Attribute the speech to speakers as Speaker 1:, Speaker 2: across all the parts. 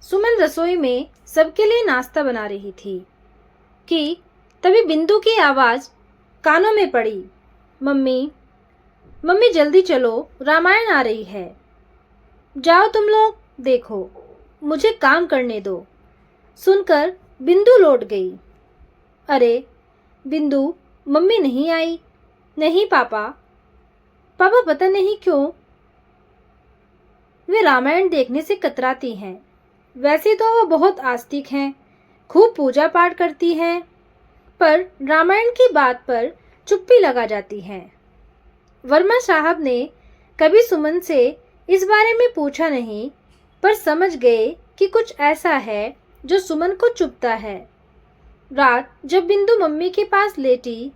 Speaker 1: सुमन रसोई में सबके लिए नाश्ता बना रही थी कि तभी बिंदु की आवाज कानों में पड़ी। मम्मी, मम्मी जल्दी चलो, रामायण आ रही है। जाओ तुम लोग देखो, मुझे काम करने दो। सुनकर बिंदु लौट गई। अरे बिंदु, मम्मी नहीं आई। नहीं पापा, पापा पता नहीं क्यों वे रामायण देखने से कतराती हैं। वैसे तो वो बहुत आस्तिक हैं, खूब पूजा पाठ करती हैं, पर रामायण की बात पर चुप्पी लगा जाती हैं। वर्मा साहब ने कभी सुमन से इस बारे में पूछा नहीं, पर समझ गए कि कुछ ऐसा है जो सुमन को चुभता है। रात जब बिंदु मम्मी के पास लेटी,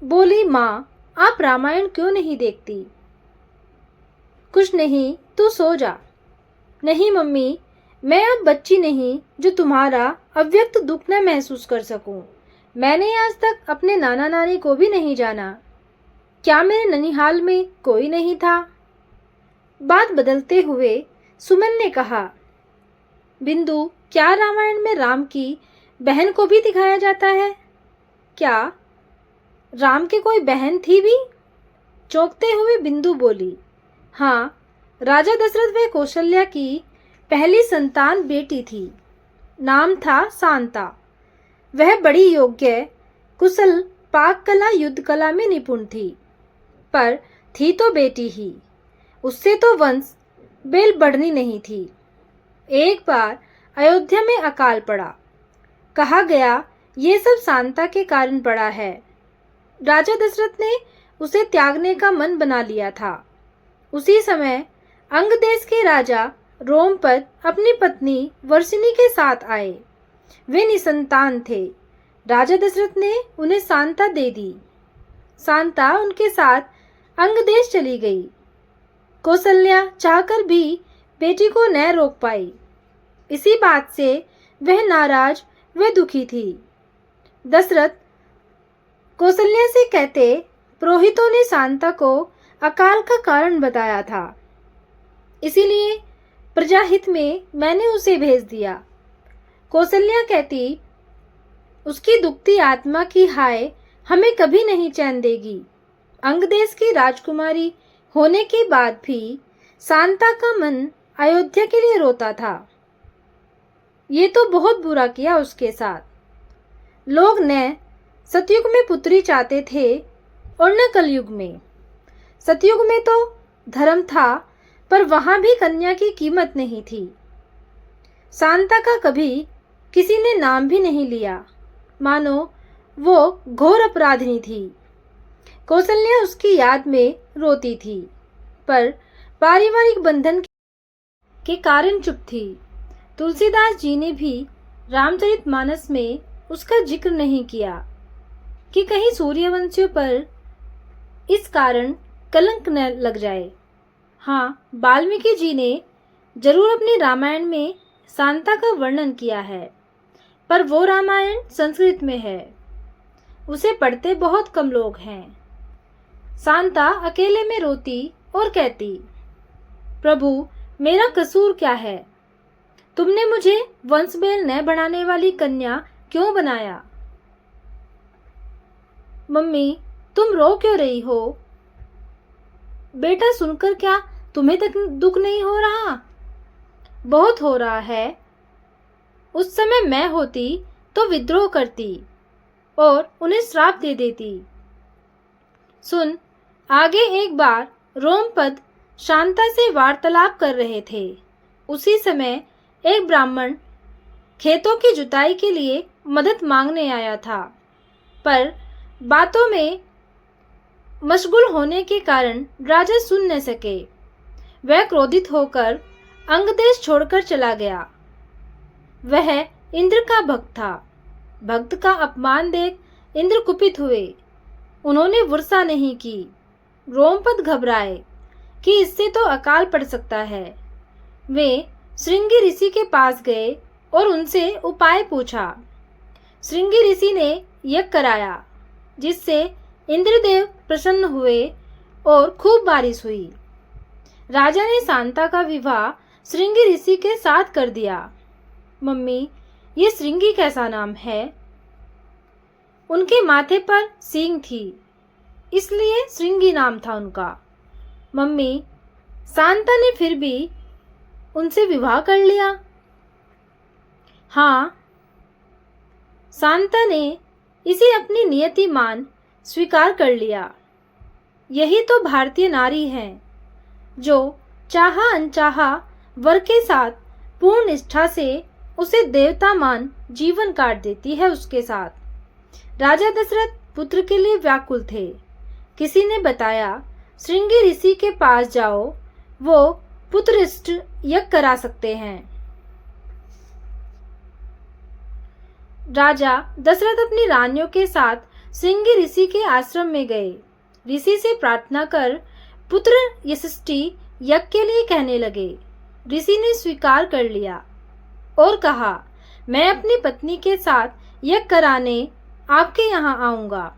Speaker 1: बोली, माँ आप रामायण क्यों नहीं देखती? कुछ नहीं, तू सो जा। नहीं मम्मी, मैं अब बच्ची नहीं जो तुम्हारा अव्यक्त दुख न महसूस कर सकूं। मैंने आज तक अपने नाना नानी को भी नहीं जाना। क्या मेरे ननिहाल में कोई नहीं था? बात बदलते हुए सुमन ने कहा, बिंदु, क्या रामायण में राम की बहन को भी दिखाया जाता है? क्या राम के कोई बहन थी भी? चौंकते हुए बिंदु बोली, हाँ, राजा दशरथ व कौशल्या की पहली संतान बेटी थी। नाम था शांता। वह बड़ी योग्य, कुशल, पाक कला, युद्ध कला में निपुण थी, पर थी तो बेटी ही। उससे तो वंश बेल बढ़नी नहीं थी। एक बार अयोध्या में अकाल पड़ा। कहा गया ये सब शांता के कारण पड़ा है। राजा दशरथ ने उसे त्यागने का मन बना लिया था। उसी समय अंग देश के राजा रोमपद अपनी पत्नी वर्षिनी के साथ आए। वे निसंतान थे। राजा दशरथ ने उन्हें शांता दे दी। शांता उनके साथ अंग देश चली गई। कौशल्या चाहकर भी बेटी को न रोक पाई। इसी बात से वह नाराज व दुखी थी। दशरथ कौशल्या से कहते, पुरोहितों ने शांता को अकाल का कारण बताया था, इसीलिए प्रजाहित में मैंने उसे भेज दिया। कौशल्या कहती, उसकी दुखती आत्मा की हाय हमें कभी नहीं चैन देगी। अंग देश की राजकुमारी होने के बाद भी शांता का मन अयोध्या के लिए रोता था। ये तो बहुत बुरा किया उसके साथ। लोग न सतयुग में पुत्री चाहते थे और न कलयुग में। सतयुग में तो धर्म था, पर वहां भी कन्या की कीमत नहीं थी। शांता का कभी किसी ने नाम भी नहीं लिया, मानो वो घोर अपराधिनी थी। कौशल्या उसकी याद में रोती थी, पर पारिवारिक बंधन के कारण चुप थी। तुलसीदास जी ने भी रामचरितमानस में उसका जिक्र नहीं किया कि कहीं सूर्यवंशियों पर इस कारण कलंक न लग जाए। हाँ, वाल्मीकि जी ने जरूर अपने रामायण में शांता का वर्णन किया है, पर वो रामायण संस्कृत में है। उसे पढ़ते बहुत कम लोग हैं। शांता अकेले में रोती और कहती, प्रभु, मेरा कसूर क्या है? तुमने मुझे वंशबेल न बढ़ाने वाली कन्या क्यों बनाया? मम्मी, तुम रो क्यों रही हो? बेटा, सुनकर क्या तुम्हें तक दुख नहीं हो रहा? बहुत हो रहा है। उस समय मैं होती तो विद्रोह करती और उन्हें श्राप दे देती। सुन, आगे एक बार रोमपद शांता से वार्तालाप कर रहे थे। उसी समय एक ब्राह्मण खेतों की जुताई के लिए मदद मांगने आया था, पर बातों में मशगूल होने के कारण राजा सुन न सके। वह क्रोधित होकर अंगदेश छोड़कर चला गया। वह इंद्र का भक्त था। भक्त का अपमान देख इंद्र कुपित हुए। उन्होंने वर्षा नहीं की। रोमपद घबराए कि इससे तो अकाल पड़ सकता है। वे श्रृंगी ऋषि के पास गए और उनसे उपाय पूछा। श्रृंगी ऋषि ने यज्ञ कराया, जिससे इंद्रदेव प्रसन्न हुए और खूब बारिश हुई। राजा ने शांता का विवाह श्रृंगी ऋषि के साथ कर दिया। मम्मी, ये श्रृंगी कैसा नाम है? उनके माथे पर सींग थी, इसलिए श्रृंगी नाम था उनका। मम्मी, शांता ने फिर भी उनसे विवाह कर लिया? हाँ, शांता ने इसे अपनी नियति मान स्वीकार कर लिया। यही तो भारतीय नारी है, जो चाहा अनचाहा वर के साथ पूर्ण निष्ठा से उसे देवता मान जीवन काट देती है उसके साथ। राजा दशरथ पुत्र के लिए व्याकुल थे। किसी ने बताया, श्रृंगी ऋषि के पास जाओ, वो पुत्रष्ट यज्ञ करा सकते हैं। राजा दशरथ अपनी रानियों के साथ श्रृंगी ऋषि के आश्रम में गए। ऋषि से प्रार्थना कर पुत्र यशिष्टि यज्ञ के लिए कहने लगे। ऋषि ने स्वीकार कर लिया और कहा, मैं अपनी पत्नी के साथ यज्ञ कराने आपके यहाँ आऊंगा।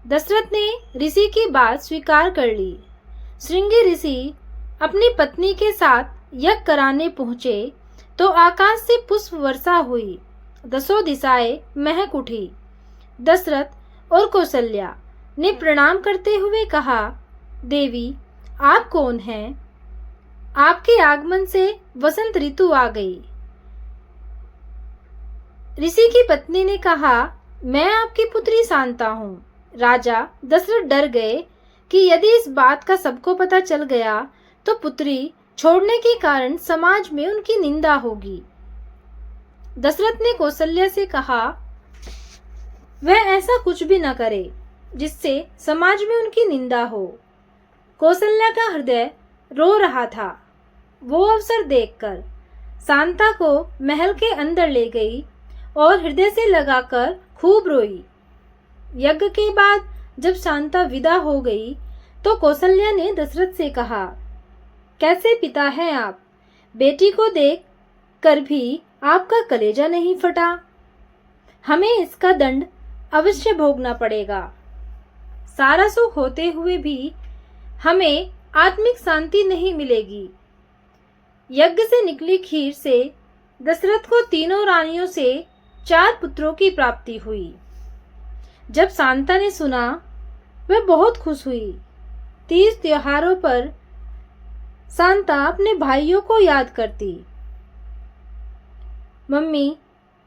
Speaker 1: दशरथ ने ऋषि की बात स्वीकार कर ली। श्रृंगी ऋषि अपनी पत्नी के साथ यज्ञ कराने पहुंचे तो आकाश से पुष्प वर्षा हुई। दसों दिशाएं महक उठी। दशरथ और कौशल्या ने प्रणाम करते हुए कहा, देवी, आप कौन हैं? आपके आगमन से वसंत ऋतु आ गई। ऋषि की पत्नी ने कहा, मैं आपकी पुत्री शांता हूँ। राजा दशरथ डर गए कि यदि इस बात का सबको पता चल गया तो पुत्री छोड़ने के कारण समाज में उनकी निंदा होगी। दशरथ ने कौशल्या से कहा, वह ऐसा कुछ भी न करे जिससे समाज में उनकी निंदा हो। कौशल्या का हृदय रो रहा था। वो अवसर देखकर शांता को महल के अंदर ले गई और हृदय से लगाकर खूब रोई। यज्ञ के बाद जब शांता विदा हो गई तो कौशल्या ने दशरथ से कहा, कैसे पिता हैं आप? बेटी को देख कर भी आपका कलेजा नहीं फटा। हमें इसका दंड अवश्य भोगना पड़ेगा। सारा सुख होते हुए भी हमें आत्मिक शांति नहीं मिलेगी। यज्ञ से निकली खीर से दशरथ को तीनों रानियों से 4 पुत्रों की प्राप्ति हुई। जब शांता ने सुना, वह बहुत खुश हुई। तीज त्योहारों पर शांता अपने भाइयों को याद करती। मम्मी,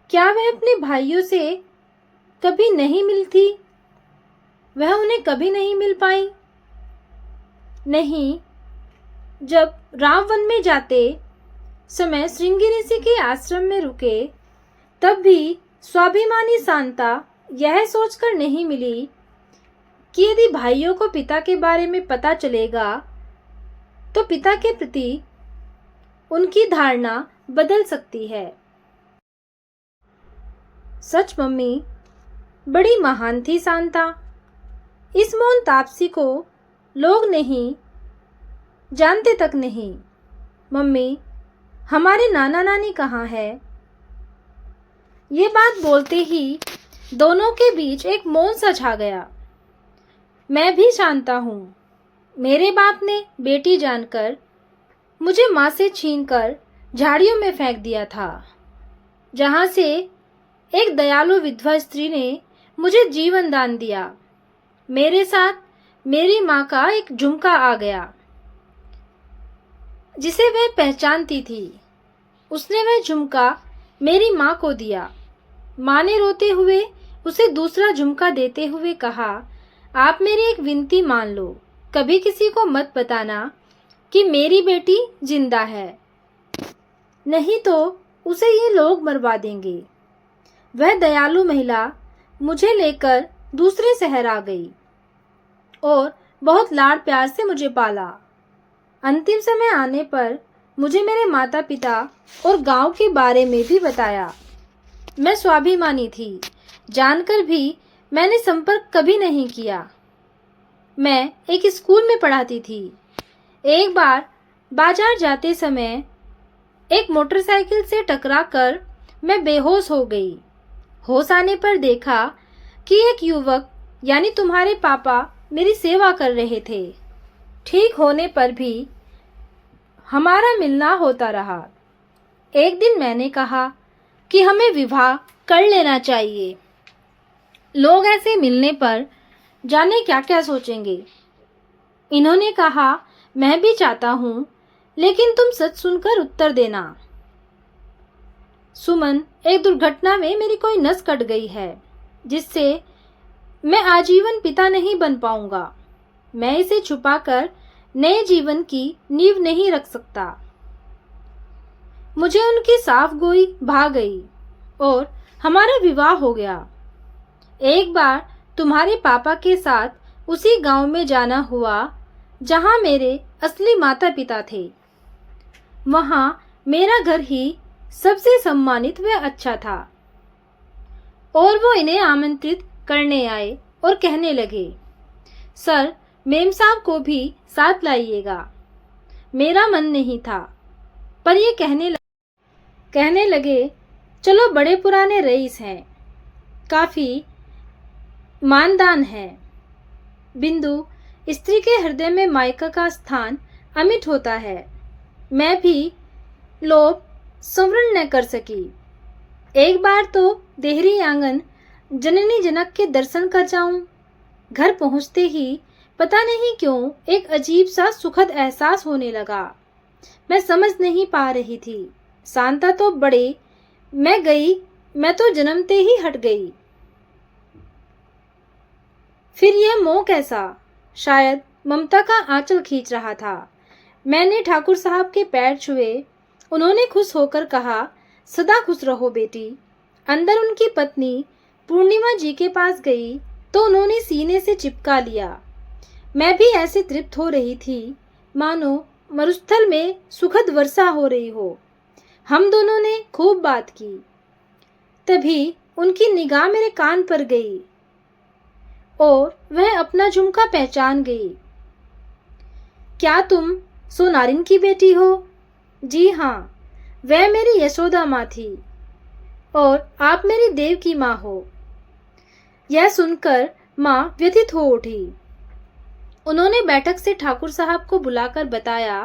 Speaker 1: क्या वह अपने भाइयों से कभी नहीं मिलती? वह उन्हें कभी नहीं मिल पाई? नहीं, जब राम वन में जाते समय श्रृंगी ऋषि के आश्रम में रुके, तब भी स्वाभिमानी शांता यह सोचकर नहीं मिली कि यदि भाइयों को पिता के बारे में पता चलेगा तो पिता के प्रति उनकी धारणा बदल सकती है। सच मम्मी, बड़ी महान थी शांता। इस मौन तापसी को लोग नहीं जानते तक नहीं। मम्मी, हमारे नाना नानी कहाँ है? ये बात बोलते ही दोनों के बीच एक मौन सा छा गया। मैं भी शांता हूँ। मेरे बाप ने बेटी जानकर मुझे माँ से छीनकर झाड़ियों में फेंक दिया था, जहाँ से एक दयालु विधवा स्त्री ने मुझे जीवन दान दिया। मेरे साथ मेरी माँ का एक झुमका आ गया जिसे वह पहचानती थी। उसने वह झुमका मेरी माँ को दिया। माँ ने रोते हुए उसे दूसरा झुमका देते हुए कहा, आप मेरी एक विनती मान लो, कभी किसी को मत बताना कि मेरी बेटी जिंदा है, नहीं तो उसे ये लोग मरवा देंगे। वह दयालु महिला मुझे लेकर दूसरे शहर आ गई और बहुत लाड़ प्यार से मुझे पाला। अंतिम समय आने पर मुझे मेरे माता पिता और गांव के बारे में भी बताया। मैं स्वाभिमानी थी, जानकर भी मैंने संपर्क कभी नहीं किया। मैं एक स्कूल में पढ़ाती थी। एक बार बाजार जाते समय एक मोटरसाइकिल से टकराकर मैं बेहोश हो गई। होश आने पर देखा कि एक युवक यानी तुम्हारे पापा मेरी सेवा कर रहे थे। ठीक होने पर भी हमारा मिलना होता रहा। एक दिन मैंने कहा कि हमें विवाह कर लेना चाहिए। लोग ऐसे मिलने पर जाने क्या क्या सोचेंगे। इन्होंने कहा, मैं भी चाहता हूँ, लेकिन तुम सच सुनकर उत्तर देना। सुमन, एक दुर्घटना में मेरी कोई नस कट गई है, जिससे मैं आजीवन पिता नहीं बन पाऊंगा। मैं इसे छुपाकर नए जीवन की नींव नहीं रख सकता। मुझे उनकी साफ गोई भा गई और हमारा विवाह हो गया। एक बार तुम्हारे पापा के साथ उसी गांव में जाना हुआ जहां मेरे असली माता पिता थे। वहां मेरा घर ही सबसे सम्मानित व अच्छा था और वो इन्हें आमंत्रित करने आए और कहने लगे, सर, मेम साहब को भी साथ लाइएगा। मेरा मन नहीं था, पर ये कहने लगे, चलो, बड़े पुराने रईस हैं, काफी मानदान है। बिंदु, स्त्री के हृदय में मायका का स्थान अमिट होता है। मैं भी लोभ संवरण न कर सकी। एक बार तो देहरी आंगन जननी जनक के दर्शन कर जाऊं। घर पहुंचते ही पता नहीं क्यों एक अजीब सा सुखद एहसास होने लगा। मैं समझ नहीं पा रही थी। शांता तो बड़े, मैं तो जन्मते ही हट गई। फिर यह मोह कैसा? शायद ममता का आंचल खींच रहा था। मैंने ठाकुर साहब के पैर छुए। उन्होंने खुश होकर कहा, सदा खुश रहो बेटी। अंदर उनकी पत्नी पूर्णिमा जी के पास गई तो उन्होंने सीने से चिपका लिया। मैं भी ऐसे तृप्त हो रही थी मानो मरुस्थल में सुखद वर्षा हो रही हो। हम दोनों ने खूब बात की। तभी उनकी निगाह मेरे कान पर गई और वह अपना झुमका पहचान गई। क्या तुम सोनारिन की बेटी हो? जी हाँ, वह मेरी यशोदा माँ थी और आप मेरी देव की माँ हो। यह सुनकर माँ व्यथित हो उठी। उन्होंने बैठक से ठाकुर साहब को बुलाकर बताया।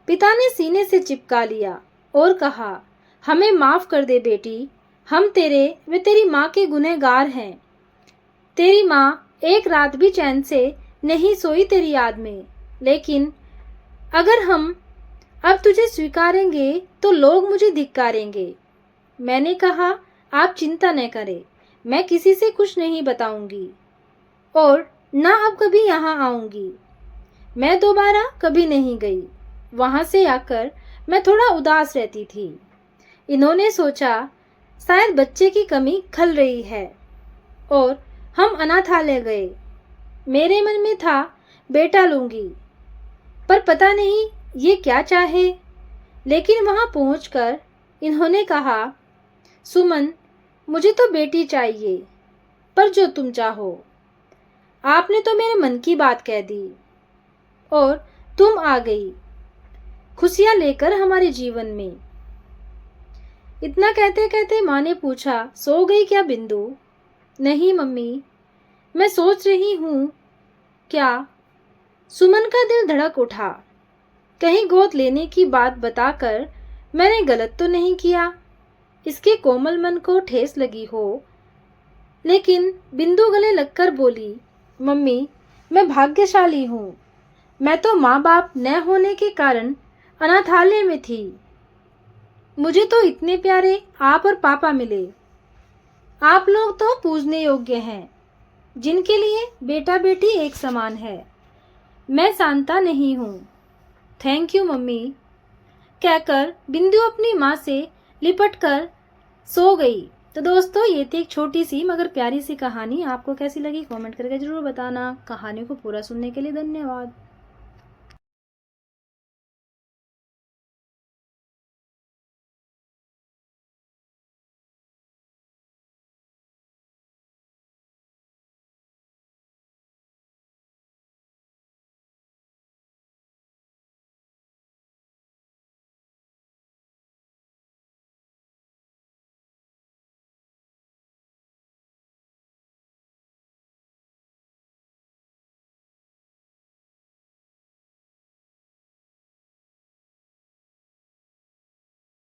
Speaker 1: पिता ने सीने से चिपका लिया और कहा, हमें माफ कर दे बेटी, हम तेरे व तेरी माँ के गुनहगार हैं। तेरी माँ एक रात भी चैन से नहीं सोई तेरी याद में, लेकिन अगर हम अब तुझे स्वीकारेंगे तो लोग मुझे धिक्कारेंगे। मैंने कहा, आप चिंता न करें, मैं किसी से कुछ नहीं बताऊंगी और ना अब कभी यहाँ आऊंगी। मैं दोबारा कभी नहीं गई। वहां से आकर मैं थोड़ा उदास रहती थी। इन्होंने सोचा शायद बच्चे की कमी खल रही है और हम अनाथालय गए। मेरे मन में था बेटा लूंगी, पर पता नहीं ये क्या चाहे। लेकिन वहां पहुंचकर इन्होंने कहा, सुमन, मुझे तो बेटी चाहिए, पर जो तुम चाहो। आपने तो मेरे मन की बात कह दी और तुम आ गई खुशियां लेकर हमारे जीवन में। इतना कहते कहते माँ ने पूछा, सो गई क्या बिंदु? नहीं मम्मी, मैं सोच रही हूँ। क्या? सुमन का दिल धड़क उठा। कहीं गोद लेने की बात बताकर मैंने गलत तो नहीं किया? इसके कोमल मन को ठेस लगी हो। लेकिन बिंदु गले लगकर बोली, मम्मी, मैं भाग्यशाली हूँ। मैं तो माँ बाप न होने के कारण अनाथालय में थी। मुझे तो इतने प्यारे आप और पापा मिले। आप लोग तो पूजने योग्य हैं, जिनके लिए बेटा बेटी एक समान है। मैं शांता नहीं हूँ। थैंक यू मम्मी, कहकर बिंदु अपनी माँ से लिपटकर सो गई। तो दोस्तों, ये थी एक छोटी सी मगर प्यारी सी कहानी। आपको कैसी लगी कमेंट करके जरूर बताना। कहानी को पूरा सुनने के लिए धन्यवाद।